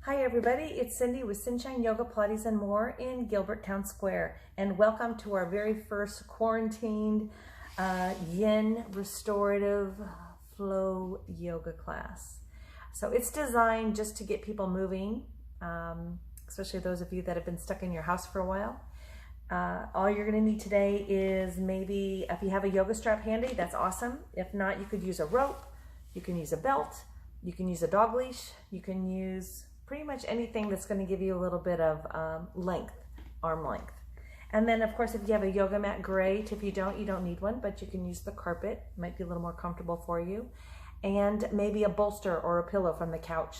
Hi everybody, it's Cindy with Sunshine Yoga, Pilates and more in Gilbert Town Square, and welcome to our very first quarantined YIN Restorative Flow Yoga class. So it's designed just to get people moving, especially those of you that have been stuck in your house for a while. All you're going to need today is maybe, if you have a yoga strap handy, that's awesome. If not, you could use a rope, you can use a belt, you can use a dog leash, you can use pretty much anything that's going to give you a little bit of length, arm length. And then of course, if you have a yoga mat, great. If you don't need one, but you can use the carpet. It might be a little more comfortable for you. And maybe a bolster or a pillow from the couch.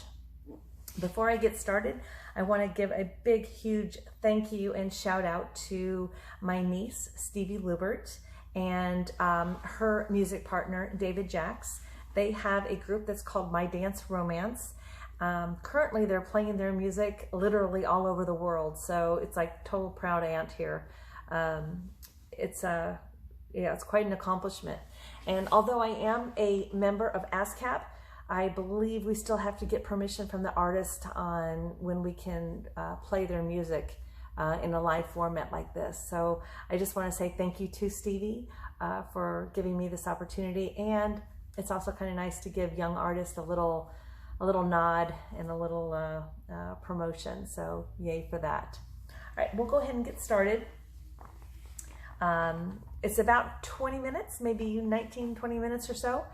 Before I get started, I want to give a big, huge thank you and shout out to my niece, Stevie Lubert, and her music partner, David Jacks. They have a group that's called My Dance Romance. Currently they're playing their music literally all over the world, so it's like total proud aunt here. It's quite an accomplishment. And although I am a member of ASCAP, I believe we still have to get permission from the artist on when we can play their music in a live format like this. So I just want to say thank you to Stevie for giving me this opportunity, and it's also kind of nice to give young artists a little nod and a little promotion, so yay for that. All right, we'll go ahead and get started. It's about 20 minutes, maybe 19, 20 minutes or so,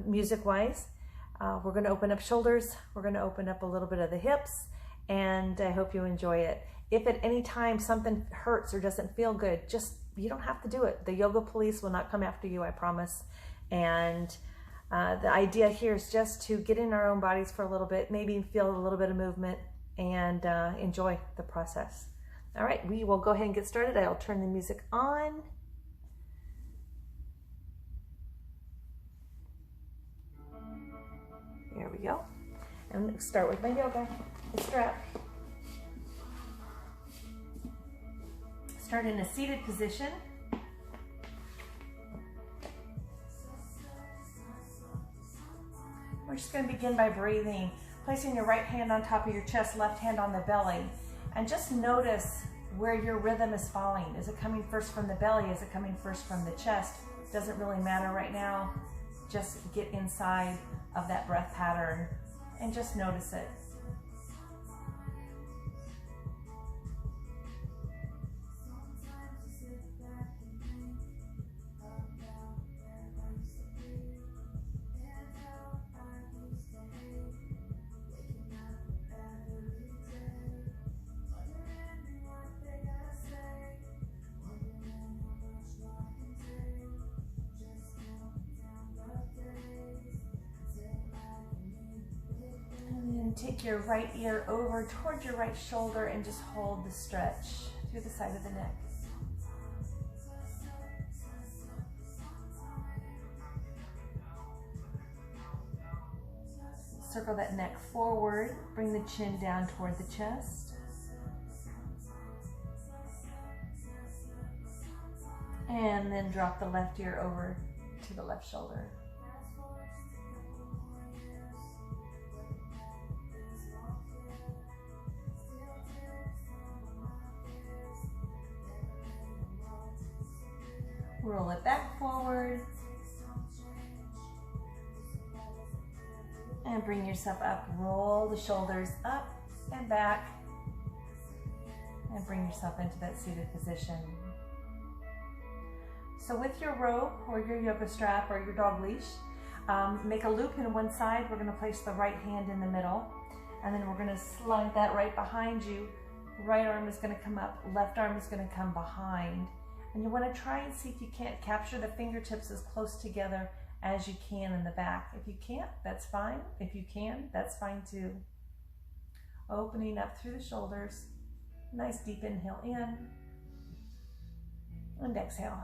music-wise. We're going to open up shoulders, we're going to open up a little bit of the hips, and I hope you enjoy it. If at any time something hurts or doesn't feel good, you don't have to do it. The yoga police will not come after you, I promise. And the idea here is just to get in our own bodies for a little bit, maybe feel a little bit of movement, and enjoy the process. All right, we will go ahead and get started. I'll turn the music on. There we go. And let's start with my yoga, the strap. Start in a seated position. We're just going to begin by breathing, placing your right hand on top of your chest, left hand on the belly, and just notice where your rhythm is falling. Is it coming first from the belly? Is it coming first from the chest? Doesn't really matter right now. Just get inside of that breath pattern and just notice it. Take your right ear over towards your right shoulder and just hold the stretch through the side of the neck. Circle that neck forward, bring the chin down toward the chest. And then drop the left ear over to the left shoulder. Roll it back forward and bring yourself up. Roll the shoulders up and back and bring yourself into that seated position. So with your rope or your yoga strap or your dog leash, make a loop in one side. We're going to place the right hand in the middle, and then we're going to slide that right behind you. Right arm is going to come up, left arm is going to come behind. And you want to try and see if you can't capture the fingertips as close together as you can in the back. If you can't, that's fine. If you can, that's fine too. Opening up through the shoulders. Nice deep inhale in and exhale.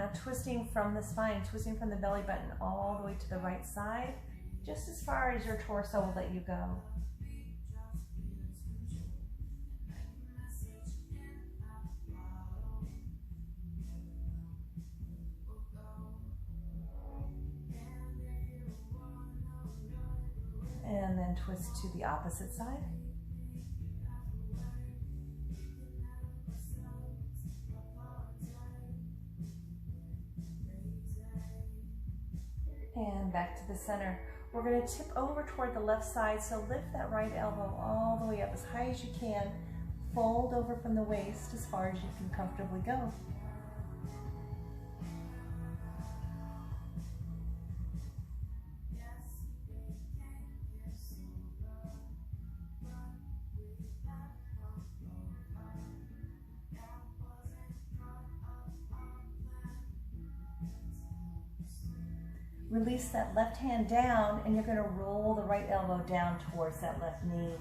Now twisting from the spine, twisting from the belly button all the way to the right side, just as far as your torso will let you go. And then twist to the opposite side. And back to the center. We're going to tip over toward the left side, so lift that right elbow all the way up as high as you can. Fold over from the waist as far as you can comfortably go. Release that left hand down, and you're going to roll the right elbow down towards that left knee.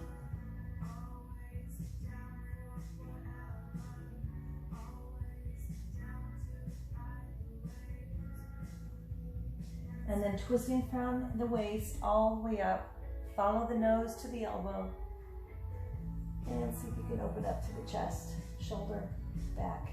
And then twisting from the waist all the way up, follow the nose to the elbow, and see if you can open up to the chest, shoulder, back.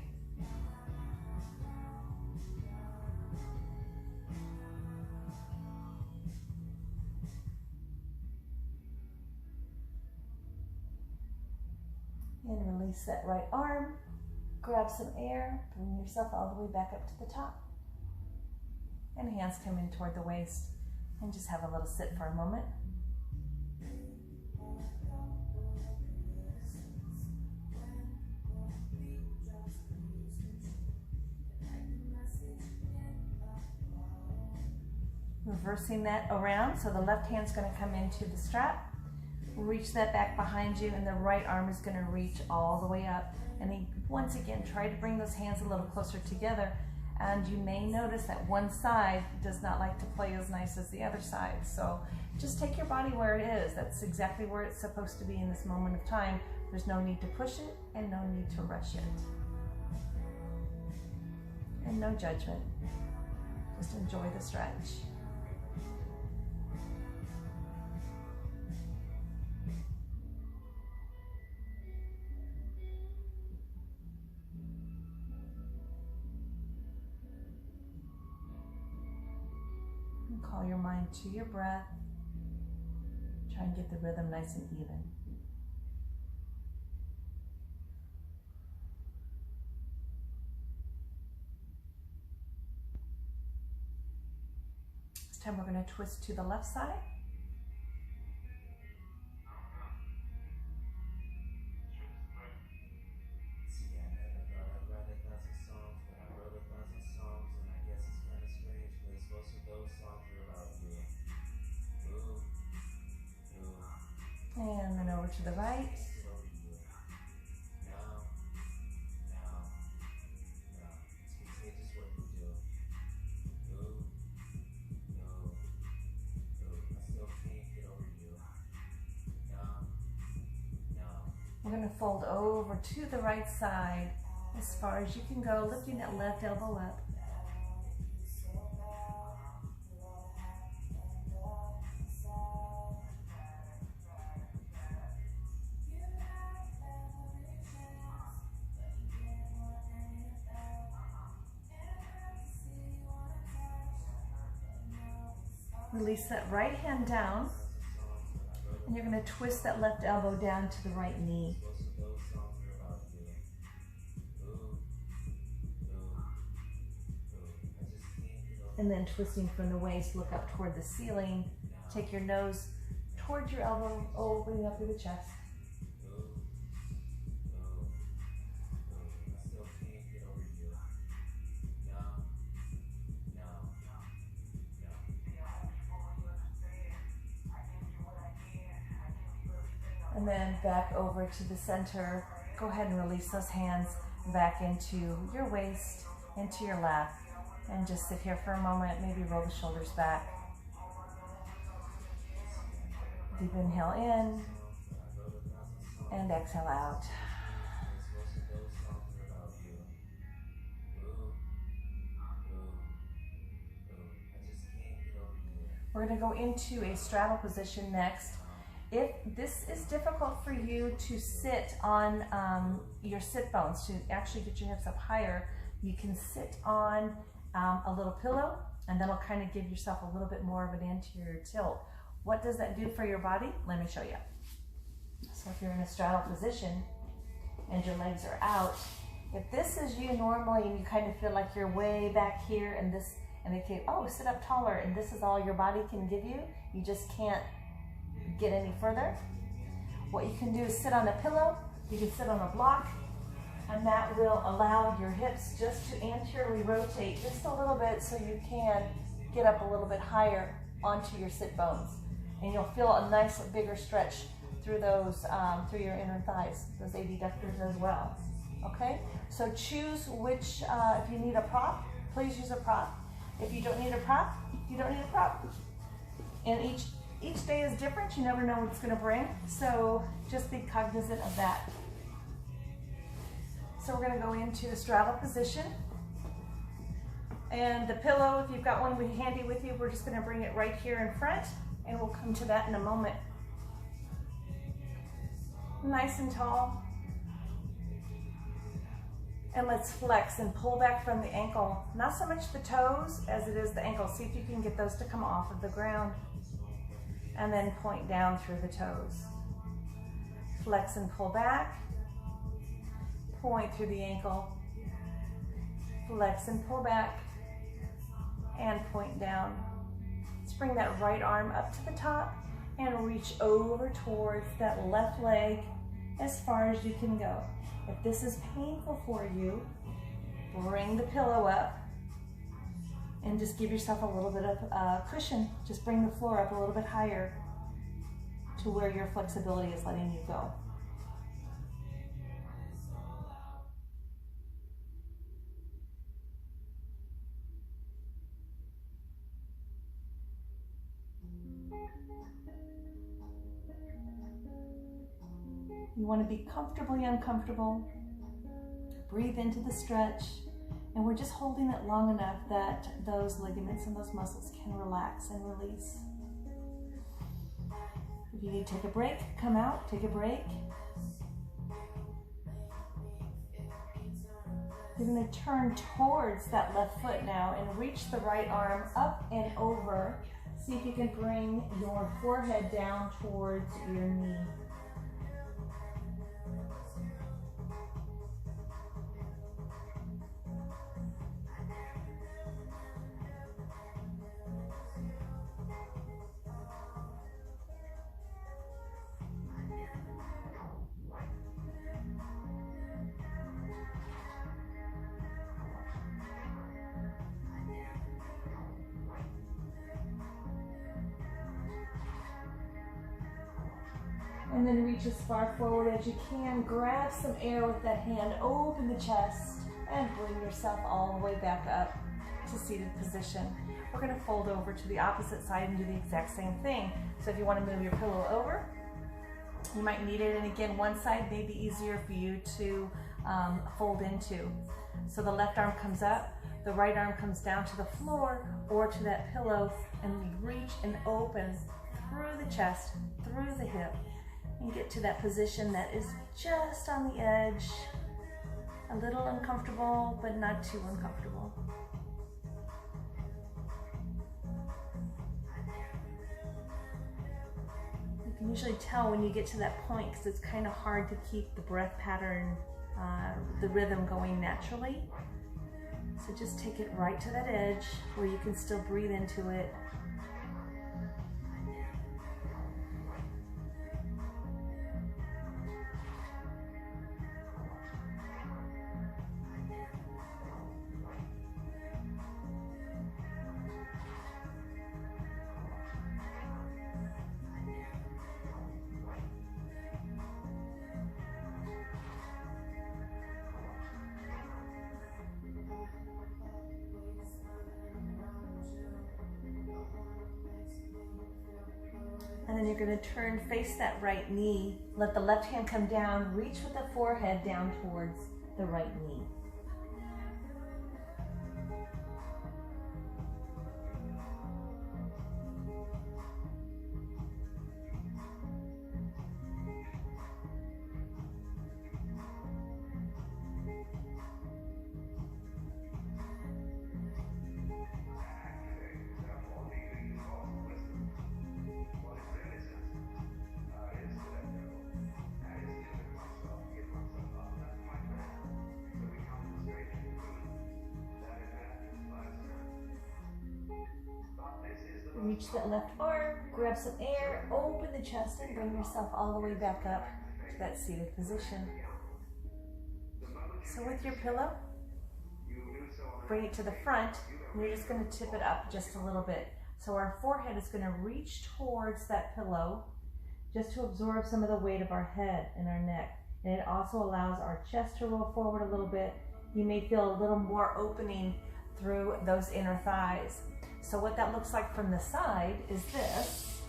And release that right arm, grab some air, bring yourself all the way back up to the top. And hands come in toward the waist, and just have a little sit for a moment. Reversing that around, so the left hand's going to come into the strap. Reach that back behind you, and the right arm is going to reach all the way up. And then once again, try to bring those hands a little closer together. And you may notice that one side does not like to play as nice as the other side. So just take your body where it is. That's exactly where it's supposed to be in this moment of time. There's no need to push it and no need to rush it. And no judgment. Just enjoy the stretch. Call your mind to your breath. Try and get the rhythm nice and even. This time we're going to twist to the left side. And then over to the right. We're going to fold over to the right side as far as you can go, lifting that left elbow up. Release that right hand down, and you're going to twist that left elbow down to the right knee. And then twisting from the waist, look up toward the ceiling. Take your nose towards your elbow, opening up through the chest. And then back over to the center. Go ahead and release those hands back into your waist, into your lap. And just sit here for a moment, maybe roll the shoulders back. Deep inhale in, and exhale out. We're going to go into a straddle position next. If this is difficult for you to sit on your sit bones, to actually get your hips up higher, you can sit on a little pillow, and that'll kind of give yourself a little bit more of an anterior tilt. What does that do for your body? Let me show you. So if you're in a straddle position and your legs are out, if this is you normally and you kind of feel like you're way back here and they say, oh, sit up taller, and this is all your body can give you, you just can't get any further. What you can do is sit on a pillow, you can sit on a block, and that will allow your hips just to anteriorly rotate just a little bit so you can get up a little bit higher onto your sit bones. And you'll feel a nice bigger stretch through those, through your inner thighs, those adductors as well. Okay, so choose which, if you need a prop, please use a prop. If you don't need a prop, you don't need a prop. And each day is different, you never know what it's gonna bring, so just be cognizant of that. So we're gonna go into a straddle position. And the pillow, if you've got one handy with you, we're just gonna bring it right here in front, and we'll come to that in a moment. Nice and tall. And let's flex and pull back from the ankle. Not so much the toes as it is the ankle. See if you can get those to come off of the ground. And then point down through the toes. Flex and pull back. Point through the ankle. Flex and pull back. And point down. Let's bring that right arm up to the top and reach over towards that left leg as far as you can go. If this is painful for you, bring the pillow up and just give yourself a little bit of cushion. Just bring the floor up a little bit higher to where your flexibility is letting you go. You want to be comfortably uncomfortable. Breathe into the stretch, and we're just holding it long enough that those ligaments and those muscles can relax and release. If you need to take a break, come out, take a break. You're going to turn towards that left foot now and reach the right arm up and over. See if you can bring your forehead down towards your knee. And then reach as far forward as you can. Grab some air with that hand. Open the chest and bring yourself all the way back up to seated position. We're going to fold over to the opposite side and do the exact same thing. So if you want to move your pillow over, you might need it. And again, one side may be easier for you to fold into. So the left arm comes up, the right arm comes down to the floor or to that pillow, and we reach and open through the chest, through the hip, and get to that position that is just on the edge, a little uncomfortable, but not too uncomfortable. You can usually tell when you get to that point because it's kind of hard to keep the breath pattern, the rhythm going naturally. So just take it right to that edge where you can still breathe into it. And then you're going to turn, face that right knee. Let the left hand come down. Reach with the forehead down towards the right knee. reach that left arm, grab some air, open the chest, and bring yourself all the way back up to that seated position. So with your pillow, bring it to the front, and you're just going to tip it up just a little bit. So our forehead is going to reach towards that pillow just to absorb some of the weight of our head and our neck. And it also allows our chest to roll forward a little bit. You may feel a little more opening through those inner thighs. So what that looks like from the side is this.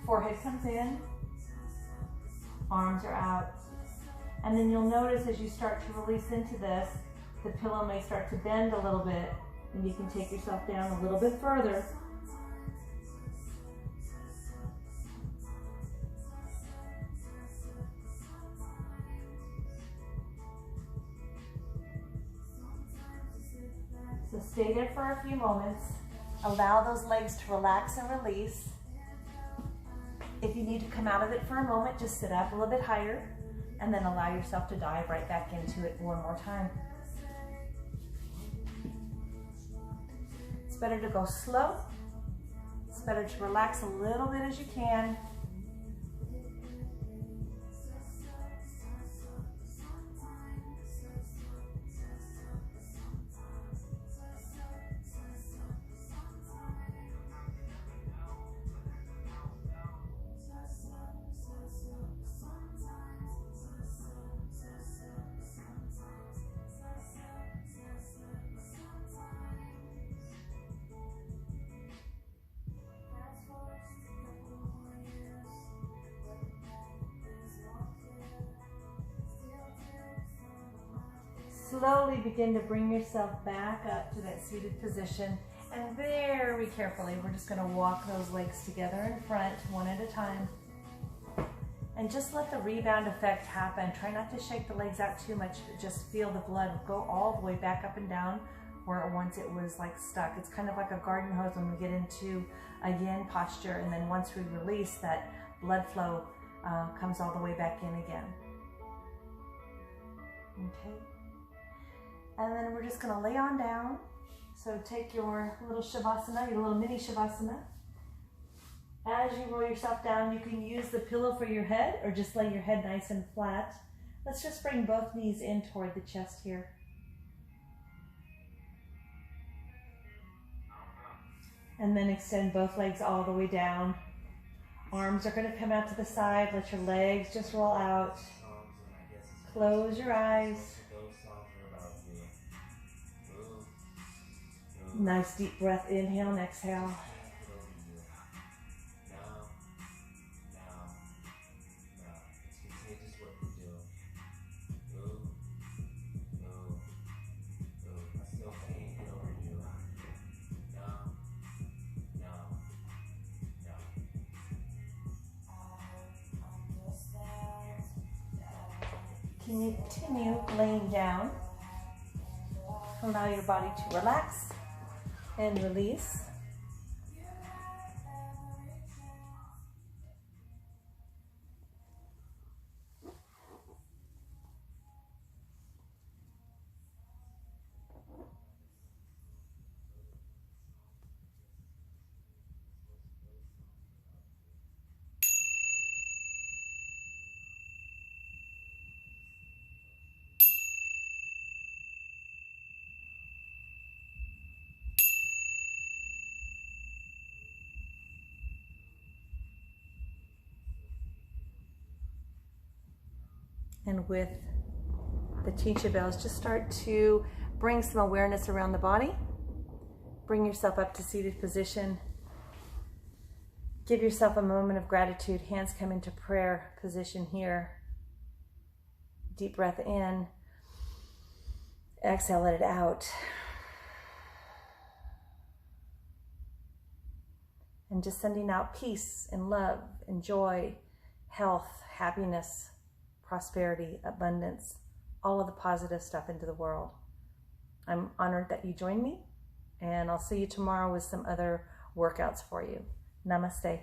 Forehead comes in, arms are out. And then you'll notice as you start to release into this, the pillow may start to bend a little bit, and you can take yourself down a little bit further. So stay there for a few moments. Allow those legs to relax and release. If you need to come out of it for a moment, just sit up a little bit higher and then allow yourself to dive right back into it one more time. It's better to go slow. It's better to relax a little bit as you can. Slowly begin to bring yourself back up to that seated position, and very carefully we're just going to walk those legs together in front one at a time, and just let the rebound effect happen. Try not to shake the legs out too much, just feel the blood go all the way back up and down where once it was like stuck. It's kind of like a garden hose when we get into a yin posture, and then once we release, that blood flow comes all the way back in again. Okay. And then we're just going to lay on down. So take your little shavasana, your little mini shavasana. As you roll yourself down, you can use the pillow for your head or just lay your head nice and flat. Let's just bring both knees in toward the chest here. And then extend both legs all the way down. Arms are going to come out to the side. Let your legs just roll out. Close your eyes. Nice deep breath, inhale and exhale. Continue laying down. Allow your body to relax and release. And with the teacher bells, just start to bring some awareness around the body. Bring yourself up to seated position. Give yourself a moment of gratitude. Hands come into prayer position here. Deep breath in. Exhale, let it out. And just sending out peace and love and joy, health, happiness, prosperity, abundance, all of the positive stuff into the world. I'm honored that you joined me, and I'll see you tomorrow with some other workouts for you. Namaste.